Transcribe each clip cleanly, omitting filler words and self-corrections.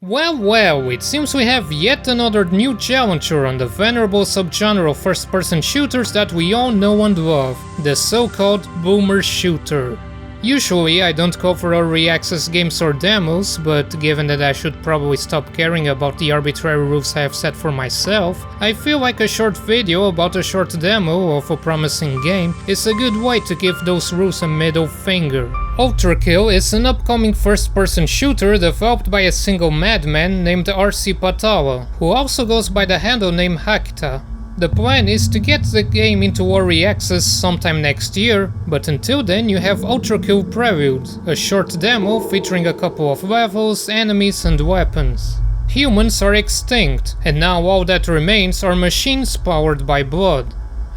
Well, it seems we have yet another new challenger on the venerable subgenre of first-person shooters that we all know and love, the so-called boomer shooter. Usually I don't cover early access games or demos, but given that I should probably stop caring about the arbitrary rules I have set for myself, I feel like a short video about a short demo of a promising game is a good way to give those rules a middle finger. ULTRAKILL is an upcoming first-person shooter developed by a single madman named RC Patala, who also goes by the handle name Hakta. The plan is to get the game into early access sometime next year, but until then you have ULTRAKILL Prelude, a short demo featuring a couple of levels, enemies and weapons. Humans are extinct, and now all that remains are machines powered by blood.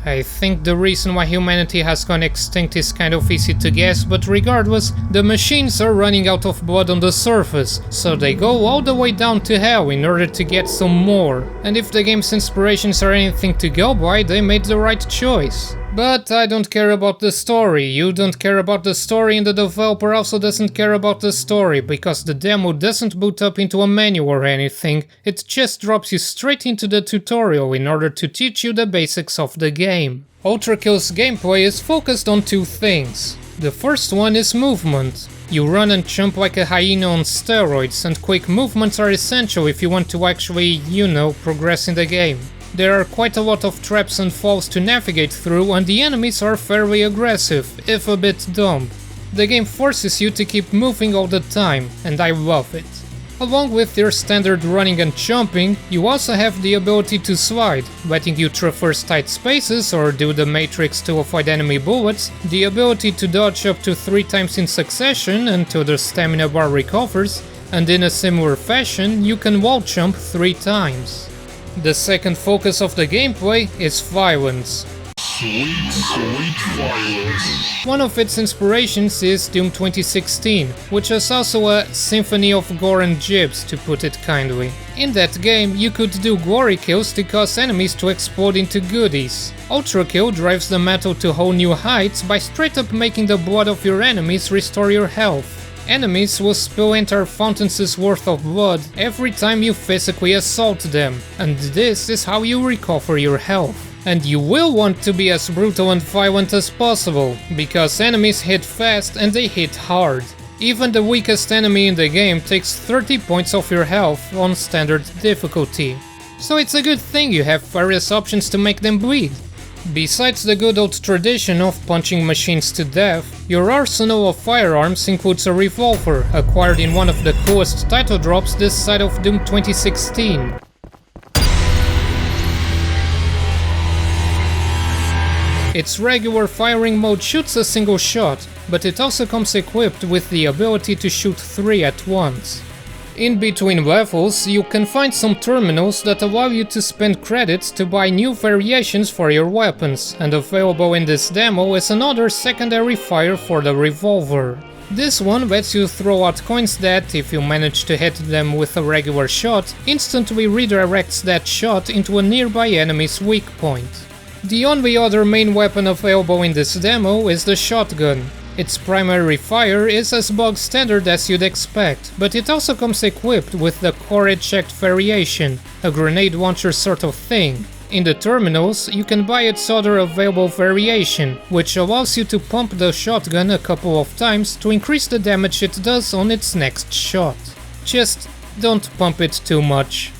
I think the reason why humanity has gone extinct is kind of easy to guess, but regardless, the machines are running out of blood on the surface, so they go all the way down to hell in order to get some more. And if the game's inspirations are anything to go by, they made the right choice. But I don't care about the story, you don't care about the story, and the developer also doesn't care about the story, because the demo doesn't boot up into a menu or anything, it just drops you straight into the tutorial in order to teach you the basics of the game. ULTRAKILL's gameplay is focused on two things. The first one is movement. You run and jump like a hyena on steroids, and quick movements are essential if you want to actually, progress in the game. There are quite a lot of traps and falls to navigate through, and the enemies are fairly aggressive, if a bit dumb. The game forces you to keep moving all the time, and I love it. Along with your standard running and jumping, you also have the ability to slide, letting you traverse tight spaces or do the matrix to avoid enemy bullets, the ability to dodge up to 3 times in succession until the stamina bar recovers, and in a similar fashion you can wall jump 3 times. The second focus of the gameplay is violence. Sweet violence. One of its inspirations is Doom 2016, which is also a symphony of gore and jibs, to put it kindly. In that game, you could do glory kills to cause enemies to explode into goodies. ULTRAKILL drives the metal to whole new heights by straight up making the blood of your enemies restore your health. Enemies will spill entire fountains worth of blood every time you physically assault them, and this is how you recover your health. And you will want to be as brutal and violent as possible, because enemies hit fast and they hit hard. Even the weakest enemy in the game takes 30 points of your health on standard difficulty. So it's a good thing you have various options to make them bleed. Besides the good old tradition of punching machines to death, your arsenal of firearms includes a revolver, acquired in one of the coolest title drops this side of Doom 2016. Its regular firing mode shoots a single shot, but it also comes equipped with the ability to shoot 3 at once. In between levels, you can find some terminals that allow you to spend credits to buy new variations for your weapons, and available in this demo is another secondary fire for the revolver. This one lets you throw out coins that, if you manage to hit them with a regular shot, instantly redirects that shot into a nearby enemy's weak point. The only other main weapon available in this demo is the shotgun. Its primary fire is as bog standard as you'd expect, but it also comes equipped with the core eject variation, a grenade launcher sort of thing. In the terminals, you can buy its other available variation, which allows you to pump the shotgun a couple of times to increase the damage it does on its next shot. Just don't pump it too much.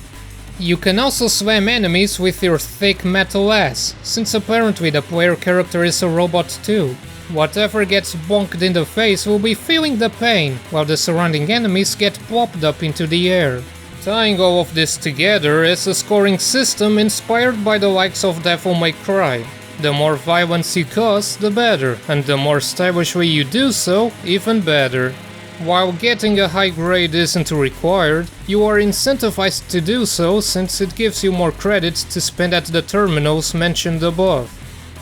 You can also slam enemies with your thick metal ass, since apparently the player character is a robot too. Whatever gets bonked in the face will be feeling the pain, while the surrounding enemies get plopped up into the air. Tying all of this together is a scoring system inspired by the likes of Devil May Cry. The more violence you cause, the better, and the more stylishly you do so, even better. While getting a high grade isn't required, you are incentivized to do so since it gives you more credits to spend at the terminals mentioned above.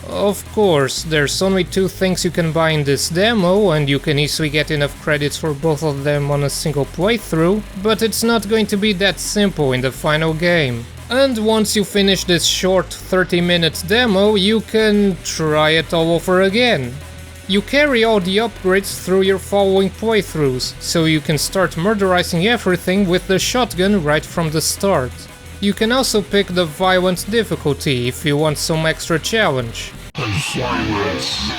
Of course, there's only 2 things you can buy in this demo, and you can easily get enough credits for both of them on a single playthrough, but it's not going to be that simple in the final game. And once you finish this short 30-minute demo, you can try it all over again. You carry all the upgrades through your following playthroughs, so you can start murderizing everything with the shotgun right from the start. You can also pick the violent difficulty if you want some extra challenge.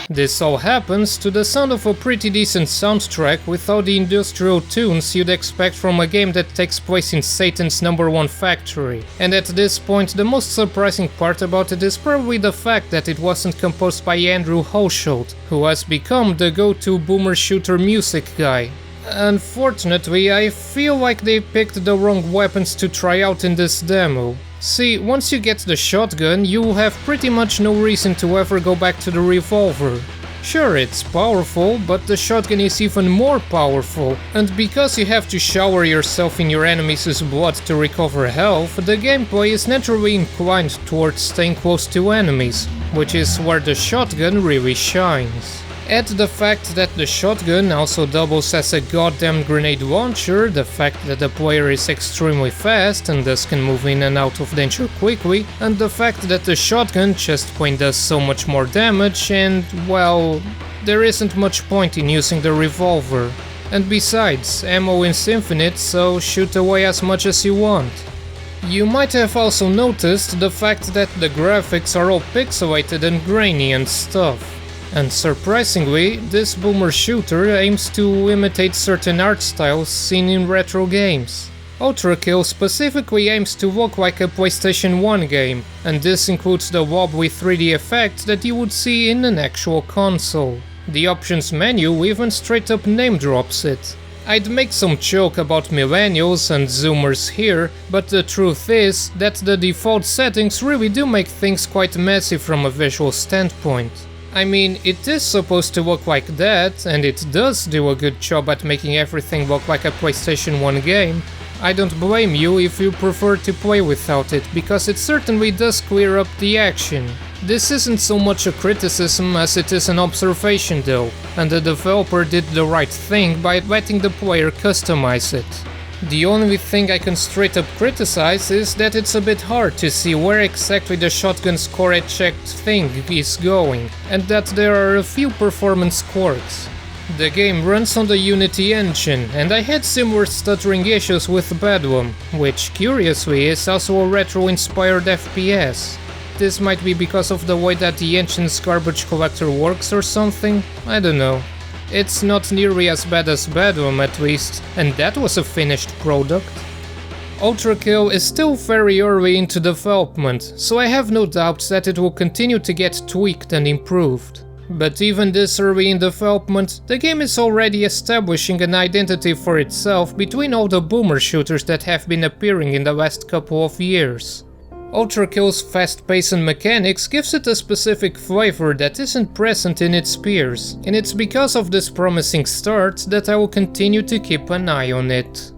This all happens to the sound of a pretty decent soundtrack with all the industrial tunes you'd expect from a game that takes place in Satan's #1 factory. And at this point, the most surprising part about it is probably the fact that it wasn't composed by Andrew Hochschild, who has become the go-to boomer shooter music guy. Unfortunately, I feel like they picked the wrong weapons to try out in this demo. See, once you get the shotgun, you have pretty much no reason to ever go back to the revolver. Sure, it's powerful, but the shotgun is even more powerful, and because you have to shower yourself in your enemies' blood to recover health, the gameplay is naturally inclined towards staying close to enemies, which is where the shotgun really shines. Add the fact that the shotgun also doubles as a goddamn grenade launcher, the fact that the player is extremely fast and thus can move in and out of danger quickly, and the fact that the shotgun just plain does so much more damage and, well, there isn't much point in using the revolver. And besides, ammo is infinite, so shoot away as much as you want. You might have also noticed the fact that the graphics are all pixelated and grainy and stuff. And surprisingly, this boomer shooter aims to imitate certain art styles seen in retro games. ULTRAKILL specifically aims to look like a PlayStation 1 game, and this includes the wobbly 3D effect that you would see in an actual console. The options menu even straight up name drops it. I'd make some joke about millennials and zoomers here, but the truth is that the default settings really do make things quite messy from a visual standpoint. I mean, it is supposed to look like that, and it does do a good job at making everything look like a PlayStation 1 game. I don't blame you if you prefer to play without it, because it certainly does clear up the action. This isn't so much a criticism as it is an observation though, and the developer did the right thing by letting the player customize it. The only thing I can straight up criticize is that it's a bit hard to see where exactly the shotgun's core eject thing is going, and that there are a few performance quirks. The game runs on the Unity engine, and I had similar stuttering issues with Bedlam, which curiously is also a retro-inspired FPS. This might be because of the way that the engine's garbage collector works or something, I don't know. It's not nearly as bad as Bedlam at least, and that was a finished product. ULTRAKILL is still very early into development, so I have no doubts that it will continue to get tweaked and improved. But even this early in development, the game is already establishing an identity for itself between all the boomer shooters that have been appearing in the last couple of years. ULTRAKILL's fast pace and mechanics gives it a specific flavor that isn't present in its peers, and it's because of this promising start that I will continue to keep an eye on it.